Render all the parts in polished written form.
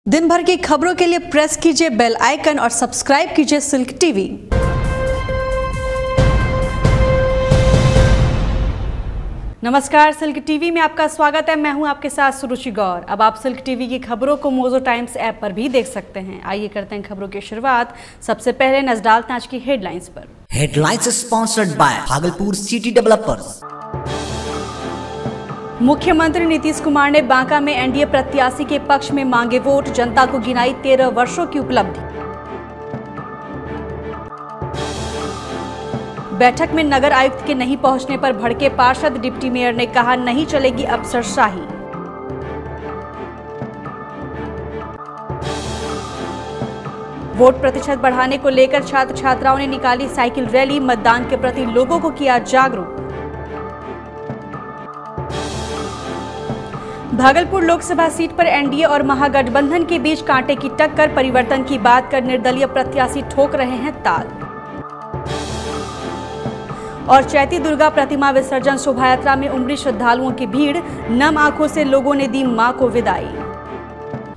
दिन भर की खबरों के लिए प्रेस कीजिए बेल आइकन और सब्सक्राइब कीजिए सिल्क टीवी। नमस्कार, सिल्क टीवी में आपका स्वागत है। मैं हूं आपके साथ सुरुचि गौर। अब आप सिल्क टीवी की खबरों को मोजो टाइम्स ऐप पर भी देख सकते हैं। आइए करते हैं खबरों की शुरुआत। सबसे पहले नजर डालते हैं आज की हेडलाइंस पर। Headlines sponsored by Bhagalpur city developers. मुख्यमंत्री नीतीश कुमार ने बांका में एनडीए प्रत्याशी के पक्ष में मांगे वोट, जनता को गिनाई 13 वर्षों की उपलब्धि। बैठक में नगर आयुक्त के नहीं पहुंचने पर भड़के पार्षद, डिप्टी मेयर ने कहा नहीं चलेगी अफसरशाही। वोट प्रतिशत बढ़ाने को लेकर छात्र छात्राओं ने निकाली साइकिल रैली, मतदान के प्रति लोगों को किया जागरूक। भागलपुर लोकसभा सीट पर एनडीए और महागठबंधन के बीच कांटे की टक्कर, परिवर्तन की बात कर निर्दलीय प्रत्याशी ठोक रहे हैं ताल। और चैती दुर्गा प्रतिमा विसर्जन शोभायात्रा में उमड़ी श्रद्धालुओं की भीड़, नम आंखों से लोगों ने दी मां को विदाई।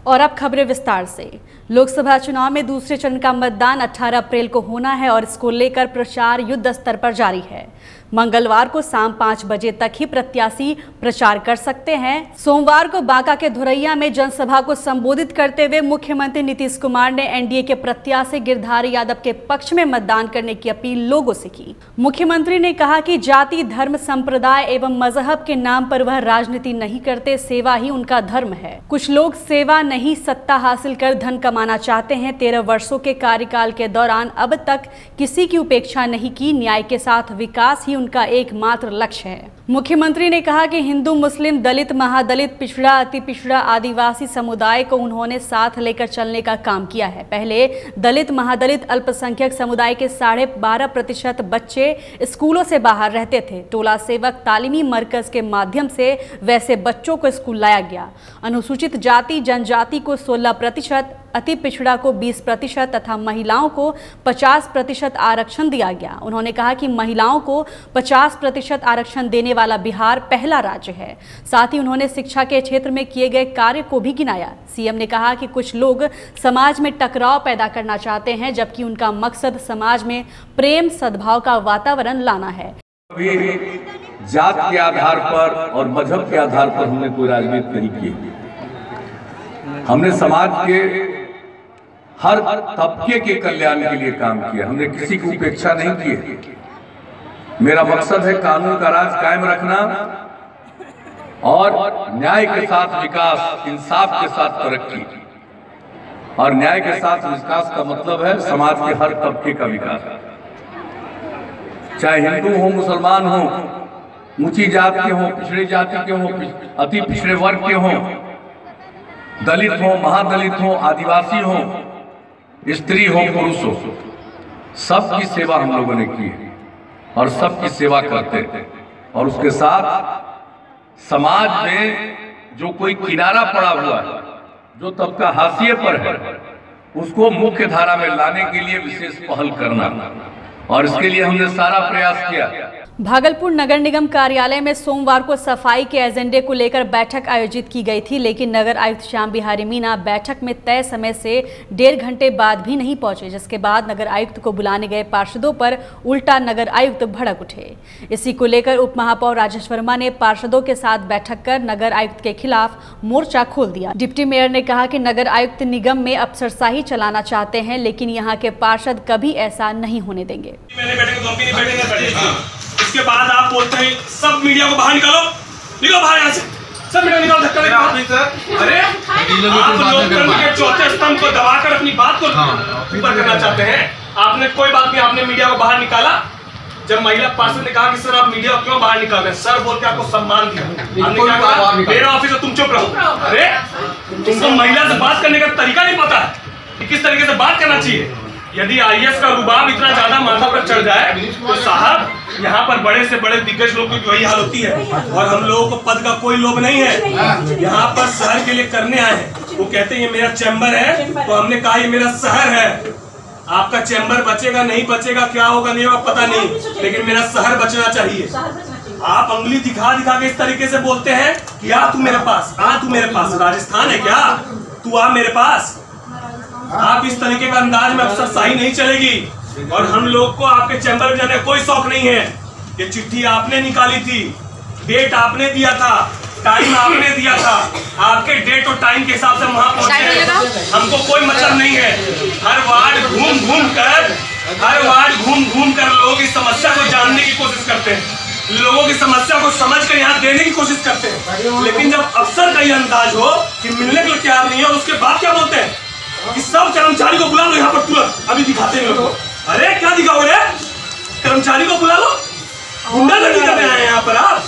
और अब खबरें विस्तार से। लोकसभा चुनाव में दूसरे चरण का मतदान 18 अप्रैल को होना है और इसको लेकर प्रचार युद्ध स्तर पर जारी है। मंगलवार को शाम 5 बजे तक ही प्रत्याशी प्रचार कर सकते हैं। सोमवार को बांका के धुरैया में जनसभा को संबोधित करते हुए मुख्यमंत्री नीतीश कुमार ने एनडीए के प्रत्याशी गिरधारी यादव के पक्ष में मतदान करने की अपील लोगों से की। मुख्यमंत्री ने कहा कि जाति, धर्म, संप्रदाय एवं मजहब के नाम पर वह राजनीति नहीं करते, सेवा ही उनका धर्म है। कुछ लोग सेवा नहीं सत्ता हासिल कर धन कमाना चाहते हैं। 13 वर्षों के कार्यकाल के दौरान अब तक किसी की उपेक्षा नहीं की, न्याय के साथ विकास ही उनका एकमात्र लक्ष्य है। मुख्यमंत्री ने कहा कि हिंदू, मुस्लिम, दलित, महादलित, पिछड़ा, अति पिछड़ा, आदिवासी समुदाय को उन्होंने साथ लेकर चलने का काम किया है। पहले दलित, महादलित, अल्पसंख्यक समुदाय के 12.5% बच्चे स्कूलों से बाहर रहते थे। टोला सेवक तालीमी मरकज के माध्यम से वैसे बच्चों को स्कूल लाया गया। अनुसूचित जाति जनजाति को 16%, अति पिछड़ा को 20% तथा महिलाओं को 50% आरक्षण दिया गया। उन्होंने कहा कि महिलाओं को 50% आरक्षण देने वाला बिहार पहला राज्य है। साथ ही उन्होंने शिक्षा के क्षेत्र में किए गए कार्य को भी गिनाया। सीएम ने कहा कि कुछ लोग समाज में टकराव पैदा करना चाहते हैं, जबकि उनका मकसद समाज में प्रेम सद्भाव का वातावरण लाना है। जात के आधार पर और मजहब के आधार पर हमने कोई राजनीति नहीं की। हमने समाज के हर तबके के कल्याण के लिए काम किया। हमने किसी की उपेक्षा नहीं की। मेरा मकसद है कानून का राज कायम रखना और न्याय के साथ विकास, इंसाफ के साथ तरक्की। और न्याय के साथ विकास का मतलब है समाज के हर तबके का विकास, चाहे हिंदू हो, मुसलमान हो, ऊंची जात के हो, पिछड़ी जाति के हो, अति पिछड़े वर्ग के हो, दलित हो, महादलित हो, आदिवासी हो, स्त्री हो, पुरुष हो, सबकी सेवा हम लोगों ने की है और सबकी सेवा करते हैं। और उसके साथ समाज में जो कोई किनारा पड़ा हुआ है, जो तबका हाशिए पर है, उसको मुख्य धारा में लाने के लिए विशेष पहल करना, और इसके लिए हमने सारा प्रयास किया। भागलपुर नगर निगम कार्यालय में सोमवार को सफाई के एजेंडे को लेकर बैठक आयोजित की गई थी, लेकिन नगर आयुक्त श्याम बिहारी मीणा बैठक में तय समय से 1.5 घंटे बाद भी नहीं पहुंचे, जिसके बाद नगर आयुक्त को बुलाने गए पार्षदों पर उल्टा नगर आयुक्त भड़क उठे। इसी को लेकर उप महापौर राजेश वर्मा ने पार्षदों के साथ बैठक कर नगर आयुक्त के खिलाफ मोर्चा खोल दिया। डिप्टी मेयर ने कहा कि नगर आयुक्त निगम में अफसरशाही चलाना चाहते हैं, लेकिन यहाँ के पार्षद कभी ऐसा नहीं होने देंगे। इसके बाद आप बोलते हैं सब मीडिया को बाहर निकालो, निकलो बाहर यहाँ से, सब मीडिया निकालो, धक्का लगा। अरे आप लोकतंत्र के चौथे स्तंभ को दबाकर अपनी बात को ऊपर करना चाहते हैं। आपने कोई बात नहीं, आपने मीडिया को बाहर निकाला। जब महिला पार्षद ने कहा कि सर आप मीडिया को क्यों बाहर निकाल रहे हैं, सर बोल के आपको सम्मान दिया। आपने क्या कहा, मेरा ऑफिस है, तुम चुप रहो। अरे तुमको महिला से बात करने का तरीका नहीं पता है कि किस तरीके से बात करना चाहिए। यदि आईएएस का रुबाब इतना ज्यादा माथा पर चढ़ जाए तो साहब, यहाँ पर बड़े से बड़े दिग्गज लोगों की वही हाल होती है। और हम लोगों को पद का कोई लोभ नहीं है। यहाँ पर शहर के लिए करने आए हैं। वो कहते हैं ये मेरा चैम्बर है, तो हमने कहा ये मेरा शहर है। आपका चैम्बर बचेगा नहीं बचेगा, क्या होगा नहीं होगा पता नहीं, लेकिन मेरा शहर बचना चाहिए। आप उंगली दिखा दिखा के इस तरीके से बोलते हैं कि आ तू मेरे पास, आ तू मेरे पास। राजस्थान है क्या? तू आ मेरे पास। आप इस तरीके का अंदाज में अफसरशाही नहीं चलेगी। और हम लोग को आपके चैम्बर में जाने का कोई शौक नहीं है। ये चिट्ठी आपने निकाली थी, डेट आपने दिया था, टाइम आपने दिया था। आपके डेट और टाइम के हिसाब से हम वहाँ पहुँचे। हमको कोई मतलब नहीं है। हर वार्ड घूम घूम कर लोगों की समस्या को जानने की कोशिश करते हैं, लोगों की समस्या को समझ कर यहाँ देने की कोशिश करते हैं। लेकिन जब अफसर का ये अंदाज हो कि मिलने के लिए तैयार नहीं है, और उसके बाद क्या बोलते हैं कि सब कर्मचारी को बुला लो यहाँ पर तुरंत, अभी दिखाते हैं लोगों को। अरे क्या दिखाओ रे, कर्मचारी को बुला लो, गुंडागर्दी करने आए हैं यहाँ पर आप।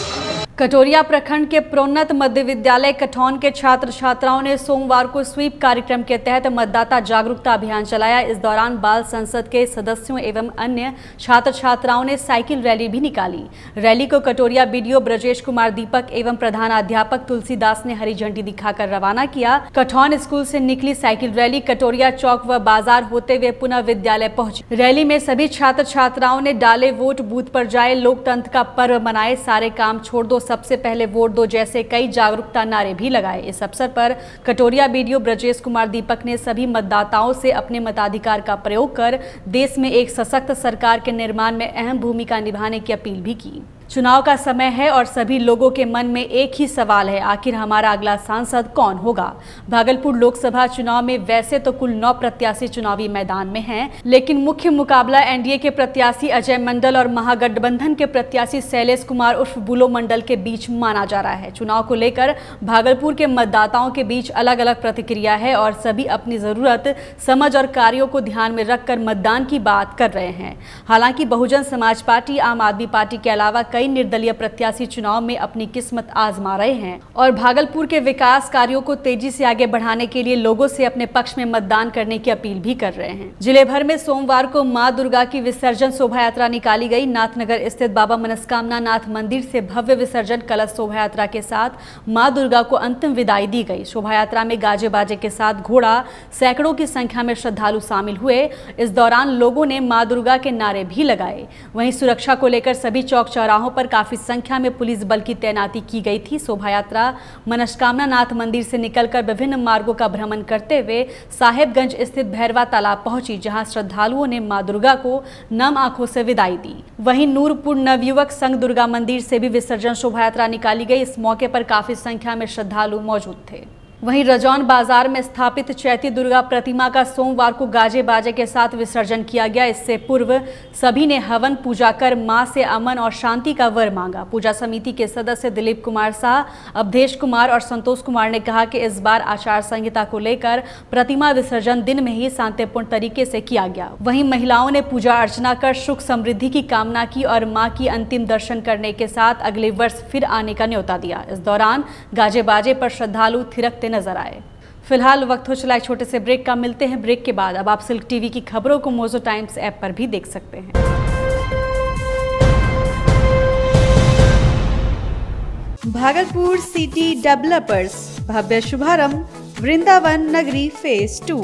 कटोरिया प्रखंड के प्रोन्नत मध्य विद्यालय कठौन के छात्र छात्राओं ने सोमवार को स्वीप कार्यक्रम के तहत मतदाता जागरूकता अभियान चलाया। इस दौरान बाल संसद के सदस्यों एवं अन्य छात्र छात्राओं ने साइकिल रैली भी निकाली। रैली को कटोरिया बीडीओ ब्रजेश कुमार दीपक एवं प्रधानाध्यापक तुलसीदास ने हरी झंडी दिखाकर रवाना किया। कठौन स्कूल से निकली साइकिल रैली कटोरिया चौक व बाजार होते हुए पुनः विद्यालय पहुंची। रैली में सभी छात्र छात्राओं ने डाले वोट, बूथ पर जाए, लोकतंत्र का पर्व मनाए, सारे काम छोड़ दो, सबसे पहले वोट दो जैसे कई जागरूकता नारे भी लगाए। इस अवसर पर कटोरिया बीडीओ ब्रजेश कुमार दीपक ने सभी मतदाताओं से अपने मताधिकार का प्रयोग कर देश में एक सशक्त सरकार के निर्माण में अहम भूमिका निभाने की अपील भी की। चुनाव का समय है और सभी लोगों के मन में एक ही सवाल है, आखिर हमारा अगला सांसद कौन होगा। भागलपुर लोकसभा चुनाव में वैसे तो कुल 9 प्रत्याशी चुनावी मैदान में हैं, लेकिन मुख्य मुकाबला एनडीए के प्रत्याशी अजय मंडल और महागठबंधन के प्रत्याशी शैलेश कुमार उर्फ बुलो मंडल के बीच माना जा रहा है। चुनाव को लेकर भागलपुर के मतदाताओं के बीच अलग अलग प्रतिक्रिया है और सभी अपनी जरूरत, समझ और कार्यों को ध्यान में रखकर मतदान की बात कर रहे हैं। हालांकि बहुजन समाज पार्टी, आम आदमी पार्टी के अलावा कई निर्दलीय प्रत्याशी चुनाव में अपनी किस्मत आजमा रहे हैं और भागलपुर के विकास कार्यों को तेजी से आगे बढ़ाने के लिए लोगों से अपने पक्ष में मतदान करने की अपील भी कर रहे हैं। जिले भर में सोमवार को मां दुर्गा की विसर्जन शोभा यात्रा निकाली गई। नाथनगर स्थित बाबा मनस्कामना नाथ मंदिर से भव्य विसर्जन कलश शोभा यात्रा के साथ मां दुर्गा को अंतिम विदाई दी गई। शोभा यात्रा में गाजे बाजे के साथ घोड़ा, सैकड़ों की संख्या में श्रद्धालु शामिल हुए। इस दौरान लोगों ने मां दुर्गा के नारे भी लगाए। वहीं सुरक्षा को लेकर सभी चौक चौराहों पर काफी संख्या में पुलिस बल की तैनाती की गई थी। शोभा यात्रा मनस्कामना नाथ मंदिर से निकलकर विभिन्न मार्गों का भ्रमण करते हुए साहेबगंज स्थित भैरवा तालाब पहुंची, जहां श्रद्धालुओं ने मां दुर्गा को नम आंखों से विदाई दी। वहीं नूरपुर नवयुवक संघ दुर्गा मंदिर से भी विसर्जन शोभा यात्रा निकाली गई। इस मौके पर काफी संख्या में श्रद्धालु मौजूद थे। वहीं रजौन बाजार में स्थापित चैती दुर्गा प्रतिमा का सोमवार को गाजे बाजे के साथ विसर्जन किया गया। इससे पूर्व सभी ने हवन पूजा कर मां से अमन और शांति का वर मांगा। पूजा समिति के सदस्य दिलीप कुमार शाह, अवधेश कुमार और संतोष कुमार ने कहा कि इस बार आचार संहिता को लेकर प्रतिमा विसर्जन दिन में ही शांतिपूर्ण तरीके से किया गया। वहीं महिलाओं ने पूजा अर्चना कर सुख समृद्धि की कामना की और मां की अंतिम दर्शन करने के साथ अगले वर्ष फिर आने का न्योता दिया। इस दौरान गाजे बाजे पर श्रद्धालु थिरकते नजर आए। फिलहाल वक्त हो चला एक छोटे से ब्रेक का। मिलते हैं ब्रेक के बाद। अब आप सिल्क टीवी की खबरों को मोजो टाइम्स ऐप पर भी देख सकते हैं। भागलपुर सिटी डेवलपर्स भव्य शुभारंभ, वृंदावन नगरी phase 2,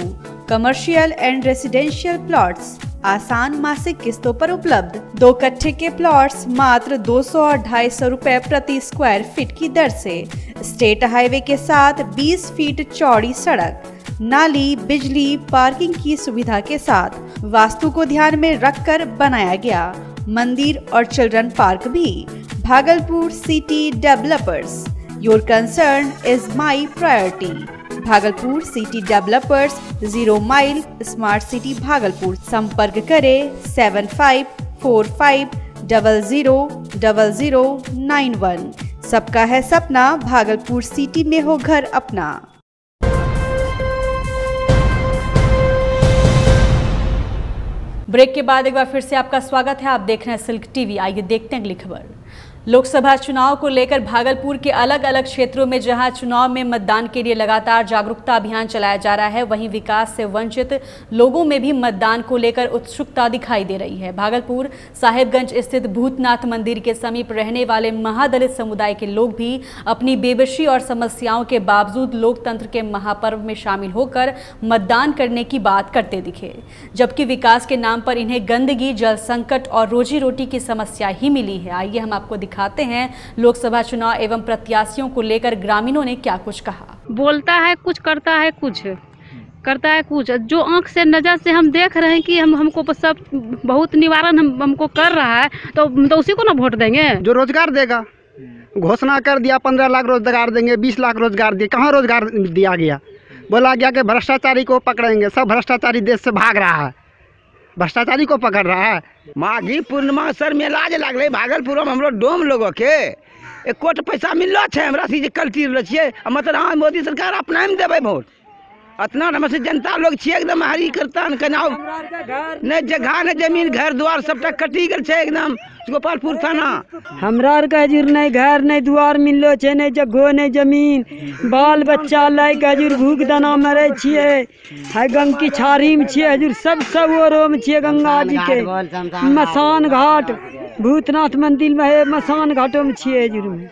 commercial and residential plots आसान मासिक किस्तों पर उपलब्ध। 2 कट्ठे के प्लॉट्स मात्र 200 और 250 रुपए प्रति स्क्वायर फीट की दर से। स्टेट हाईवे के साथ 20 फीट चौड़ी सड़क, नाली, बिजली, पार्किंग की सुविधा के साथ वास्तु को ध्यान में रखकर बनाया गया मंदिर और चिल्ड्रन पार्क भी। Bhagalpur city developers, your concern is my priority. Bhagalpur city developers, 0 mile, smart city Bhagalpur. संपर्क करें 7545000091। सबका है सपना, भागलपुर सिटी में हो घर अपना। ब्रेक के बाद एक बार फिर से आपका स्वागत है। आप देख रहे हैं सिल्क टीवी। आइए देखते हैं अगली खबर। लोकसभा चुनाव को लेकर भागलपुर के अलग अलग क्षेत्रों में जहां चुनाव में मतदान के लिए लगातार जागरूकता अभियान चलाया जा रहा है, वहीं विकास से वंचित लोगों में भी मतदान को लेकर उत्सुकता दिखाई दे रही है। भागलपुर साहेबगंज स्थित भूतनाथ मंदिर के समीप रहने वाले महादलित समुदाय के लोग भी अपनी बेबसी और समस्याओं के बावजूद लोकतंत्र के महापर्व में शामिल होकर मतदान करने की बात करते दिखे, जबकि विकास के नाम पर इन्हें गंदगी, जल संकट और रोजी रोटी की समस्या ही मिली है। आइए हम आपको दिखाते हैं लोकसभा चुनाव एवं प्रत्याशियों को लेकर ग्रामीणों ने क्या कुछ कहा। बोलता है कुछ, करता है कुछ, जो आंख से नज़र से हम देख रहे हैं कि हमको सब बहुत निवारण हमको कर रहा है, तो उसी को ना वोट देंगे। जो रोजगार देगा, घोषणा कर दिया 15 लाख रोजगार देंगे, 20 लाख रोजगार दिए, कहाँ रोजगार दिया गया? बोला गया कि भ्रष्टाचारी को पकड़ेंगे, सब भ्रष्टाचारी देश से भाग रहा है, भ्रष्टाचारी को पकड़ रहा है। माघी पूर्णिमा सर मेला जे लागले भागलपुर में हमरो डोम लोगों के 1 कोटी पैसा मिललो छै, हमरा से कल्टी रहलो छियै, मतलब हाँ मोदी सरकार अपना में देवे वोट, इतना हमसे जनता लोग छियै एकदम हरी करता नहीं जगह नहीं जमीन घर द्वार सबटा कटी गल छै एकदम गोपालपुर थाना। हमरा आर के हजूर नहीं घर नहीं द्वार मिललो छै, नहीं जगह नहीं जमीन, बाल बच्चा लाई के हजूर भूख दाना मरे छियै, है गंग की छारी में छियै हजूर, सब ओरो में छियै गंगा जी के मसान घाट, भूतनाथ मंदिर में है मसान घाटों में छियै हजूर में,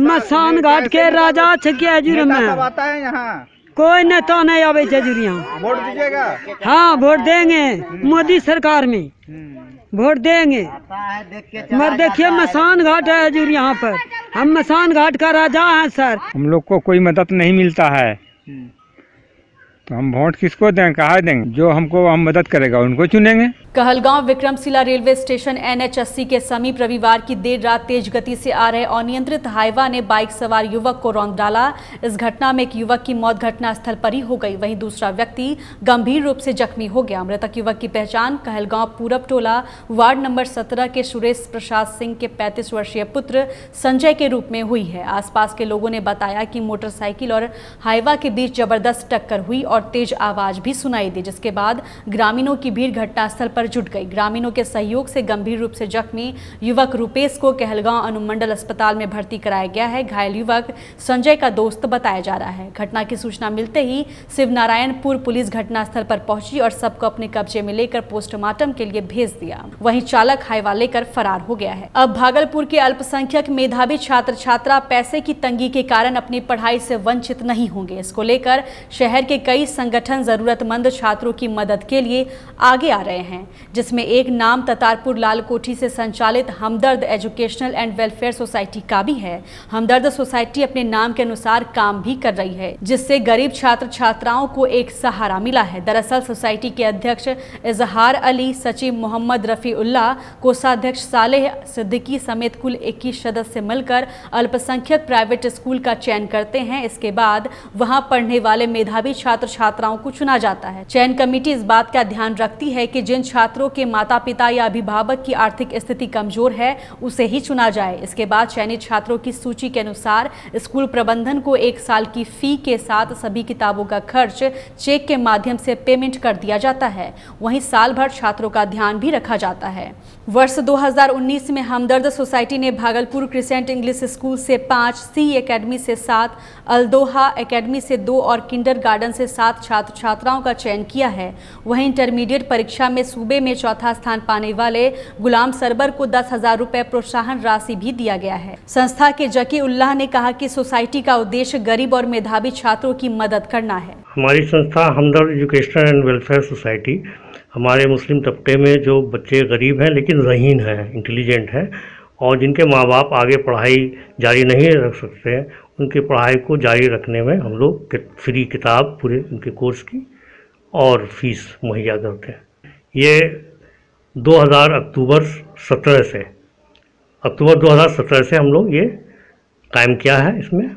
मसान घाट के राजा छै के हजूर में कोई नेता नहीं आवे हजूर यहाँ। वोट दीजिएगा? हाँ वोट देंगे, मोदी सरकार में वोट देंगे। मगर देखिए मसान घाट है हजूर यहाँ पर, हम मसान घाट का राजा हैं सर। हम लोग को कोई मदद नहीं मिलता है, तो हम वोट किसको दें, कहाँ देंगे? जो हमको हम मदद करेगा उनको चुनेंगे। Kahalgaon Vikramshila railway station NH80 के समीप रविवार की देर रात तेज गति से आ रहे अनियंत्रित हाईवा ने बाइक सवार युवक को रौंद डाला। इस घटना में एक युवक की मौत घटना स्थल पर ही हो गई, वहीं दूसरा व्यक्ति गंभीर रूप से जख्मी हो गया। मृतक युवक की पहचान कहलगांव पूरब टोला वार्ड नंबर 17 के सुरेश प्रसाद सिंह के 35 वर्षीय पुत्र संजय के रूप में हुई है। आसपास के लोगों ने बताया कि मोटरसाइकिल और हाईवा के बीच जबरदस्त टक्कर हुई और तेज आवाज भी सुनाई दी, जिसके बाद ग्रामीणों की भीड़ घटनास्थल पर जुट गई। ग्रामीणों के सहयोग से गंभीर रूप से जख्मी युवक रुपेश को कहलगांव अनुमंडल अस्पताल में भर्ती कराया गया है। घायल युवक संजय का दोस्त बताया जा रहा है। घटना की सूचना मिलते ही शिवनारायणपुर पुलिस घटनास्थल पर पहुंची और सबको अपने कब्जे में लेकर पोस्टमार्टम के लिए भेज दिया। वहीं चालक हाईवा लेकर फरार हो गया है। अब भागलपुर के अल्पसंख्यक मेधावी छात्र छात्रा पैसे की तंगी के कारण अपनी पढ़ाई से वंचित नहीं होंगे। इसको लेकर शहर के कई संगठन जरूरतमंद छात्रों की मदद के लिए आगे आ रहे हैं, जिसमें एक नाम ततारपुर लालकोठी से संचालित हमदर्द एजुकेशनल एंड वेलफेयर सोसाइटी का भी है। हमदर्द सोसाइटी अपने नाम के अनुसार काम भी कर रही है, जिससे गरीब छात्र छात्राओं को एक सहारा मिला है। दरअसल सोसाइटी के अध्यक्ष इजहार अली, सचिव मोहम्मद रफीउल्लाह, कोषाध्यक्ष सालेह सिद्दीकी समेत कुल 21 सदस्य मिलकर अल्पसंख्यक प्राइवेट स्कूल का चयन करते हैं। इसके बाद वहां पढ़ने वाले मेधावी छात्र छात्राओं को चुना जाता है। चयन कमेटी इस बात का ध्यान रखती है कि जिन छात्रों के माता पिता या अभिभावक की आर्थिक स्थिति कमजोर है उसे ही चुना जाए। इसके बाद चयनित छात्रों की सूची के अनुसार स्कूल प्रबंधन को 1 साल की फी के साथ सभी किताबों का खर्च चेक के माध्यम से पेमेंट कर दिया जाता है। वहीं साल भर छात्रों का ध्यान भी रखा जाता है। वर्ष 2019 में हमदर्द सोसाइटी ने भागलपुर क्रिसेंट इंग्लिश स्कूल से 5, सी एकेडमी से 7, अल्दोहा एकेडमी से 2 और किंडर गार्डन से 7 छात्र छात्राओं का चयन किया है। वहीं इंटरमीडिएट परीक्षा में सूबे में चौथा स्थान पाने वाले गुलाम सरबर को 10,000 रुपए प्रोत्साहन राशि भी दिया गया है। संस्था के जकी उल्लाह ने कहा कि सोसाइटी का उद्देश्य गरीब और मेधावी छात्रों की मदद करना है। हमारी संस्था हमदर्द एजुकेशनल एंड वेलफेयर सोसाइटी हमारे मुस्लिम तबके में जो बच्चे गरीब हैं लेकिन ज़हीन हैं, इंटेलिजेंट हैं और जिनके माँ बाप आगे पढ़ाई जारी नहीं रख सकते हैं, उनकी पढ़ाई को जारी रखने में हम लोग फ्री किताब पूरे उनके कोर्स की और फीस मुहैया करते हैं। ये 2000 अक्टूबर 2017 से हम लोग ये कायम किया है। इसमें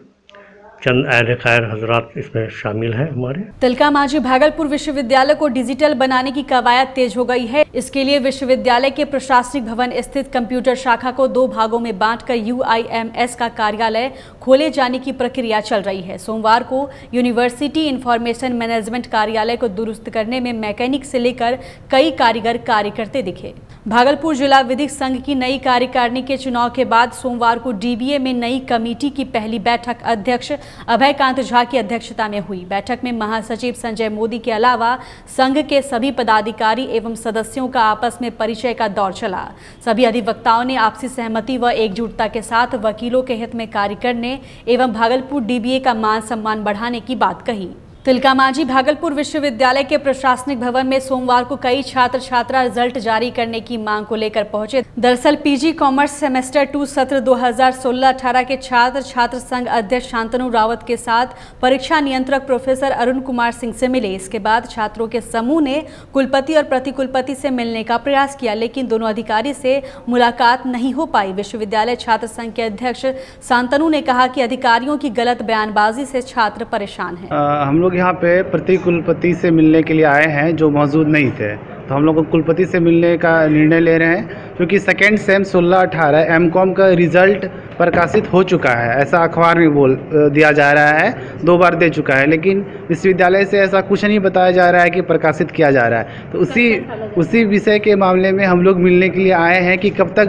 चंद अहले खैर हजरात इसमें शामिल हैं हमारे। तिलका मांझी भागलपुर विश्वविद्यालय को डिजिटल बनाने की कवायद तेज हो गई है। इसके लिए विश्वविद्यालय के प्रशासनिक भवन स्थित कंप्यूटर शाखा को 2 भागों में बांटकर UIMS का कार्यालय खोले जाने की प्रक्रिया चल रही है। सोमवार को यूनिवर्सिटी इंफॉर्मेशन मैनेजमेंट कार्यालय को दुरुस्त करने में मैकेनिक से लेकर कई कारीगर कार्य करते दिखे। भागलपुर जिला विधिक संघ की नई कार्यकारिणी के चुनाव के बाद सोमवार को DBA में नई कमेटी की पहली बैठक अध्यक्ष अभयकांत झा की अध्यक्षता में हुई। बैठक में महासचिव संजय मोदी के अलावा संघ के सभी पदाधिकारी एवं सदस्यों का आपस में परिचय का दौर चला। सभी अधिवक्ताओं ने आपसी सहमति व एकजुटता के साथ वकीलों के हित में कार्य करने एवं भागलपुर DBA का मान सम्मान बढ़ाने की बात कही। तिलका मांझी भागलपुर विश्वविद्यालय के प्रशासनिक भवन में सोमवार को कई छात्र छात्रा रिजल्ट जारी करने की मांग को लेकर पहुंचे। दरअसल पीजी कॉमर्स सेमेस्टर 2 सत्र 2016-18 के छात्र छात्र संघ अध्यक्ष शांतनु रावत के साथ परीक्षा नियंत्रक प्रोफेसर अरुण कुमार सिंह से मिले। इसके बाद छात्रों के समूह ने कुलपति और प्रतिकुलपति से मिलने का प्रयास किया, लेकिन दोनों अधिकारी से मुलाकात नहीं हो पाई। विश्वविद्यालय छात्र संघ के अध्यक्ष शांतनु ने कहा कि अधिकारियों की गलत बयानबाजी से छात्र परेशान हैं। हम लोग यहाँ पे प्रतिकुलपति से मिलने के लिए आए हैं जो मौजूद नहीं थे, तो हम लोग को कुलपति से मिलने का निर्णय ले रहे हैं क्योंकि सेकेंड सेम 16-18 एमकॉम का रिजल्ट प्रकाशित हो चुका है, ऐसा अखबार में बोल दिया जा रहा है, 2 बार दे चुका है, लेकिन विश्वविद्यालय से ऐसा कुछ नहीं बताया जा रहा है कि प्रकाशित किया जा रहा है। तो उसी विषय के मामले में हम लोग मिलने के लिए आए हैं कि कब तक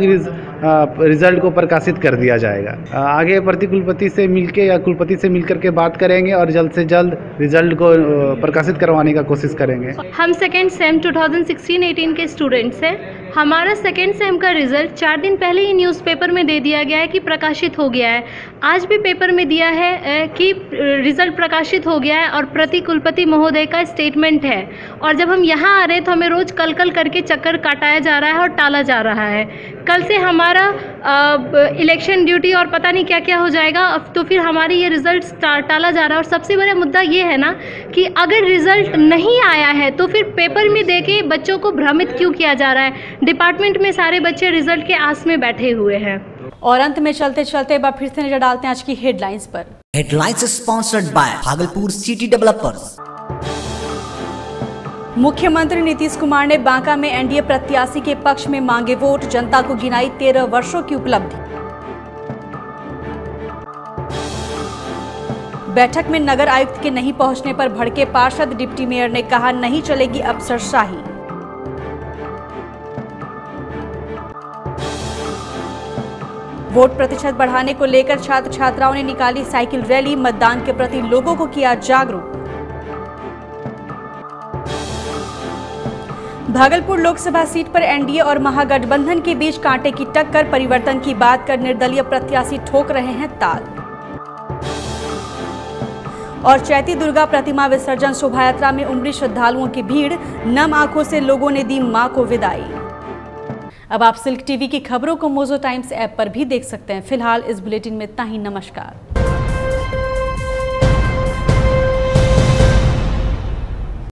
रिजल्ट को प्रकाशित कर दिया जाएगा। आगे प्रतिकुलपति से मिलके या कुलपति से मिलकर के बात करेंगे और जल्द से जल्द रिजल्ट को प्रकाशित करवाने का कोशिश करेंगे। हम सेकेंड सेम 2016-18 के स्टूडेंट्स हैं। हमारा सेकेंड सेम का रिजल्ट 4 दिन पहले ही न्यूज़पेपर में दे दिया गया है कि प्रकाशित हो गया है। आज भी पेपर में दिया है कि रिजल्ट प्रकाशित हो गया है और प्रतिकुलपति महोदय का स्टेटमेंट है। और जब हम यहाँ आ रहे हैं तो हमें रोज़ कल करके चक्कर काटाया जा रहा है और टाला जा रहा है। कल से हमारा इलेक्शन ड्यूटी और पता नहीं क्या क्या हो जाएगा, तो फिर हमारी ये रिजल्ट टाला जा रहा है। और सबसे बड़ा मुद्दा ये है ना कि अगर रिजल्ट नहीं आया है तो फिर पेपर में देके बच्चों को भ्रमित क्यों किया जा रहा है। डिपार्टमेंट में सारे बच्चे रिजल्ट के आस में बैठे हुए हैं। और अंत में चलते चलते एक बार फिर से नजर डालते हैं आज की हेडलाइंस पर। Headlines sponsored by Bhagalpur city developers. मुख्यमंत्री नीतीश कुमार ने बांका में एनडीए प्रत्याशी के पक्ष में मांगे वोट, जनता को गिनाई 13 वर्षों की उपलब्धि। बैठक में नगर आयुक्त के नहीं पहुंचने पर भड़के पार्षद, डिप्टी मेयर ने कहा नहीं चलेगी अफसरशाही। वोट प्रतिशत बढ़ाने को लेकर छात्र छात्राओं ने निकाली साइकिल रैली, मतदान के प्रति लोगों को किया जागरूक। भागलपुर लोकसभा सीट पर एनडीए और महागठबंधन के बीच कांटे की टक्कर, परिवर्तन की बात कर निर्दलीय प्रत्याशी ठोक रहे हैं ताल। और चैती दुर्गा प्रतिमा विसर्जन शोभा यात्रा में उमड़ी श्रद्धालुओं की भीड़, नम आंखों से लोगों ने दी मां को विदाई। अब आप सिल्क टीवी की खबरों को मोजो टाइम्स ऐप पर भी देख सकते हैं। फिलहाल इस बुलेटिन में इतना ही। नमस्कार।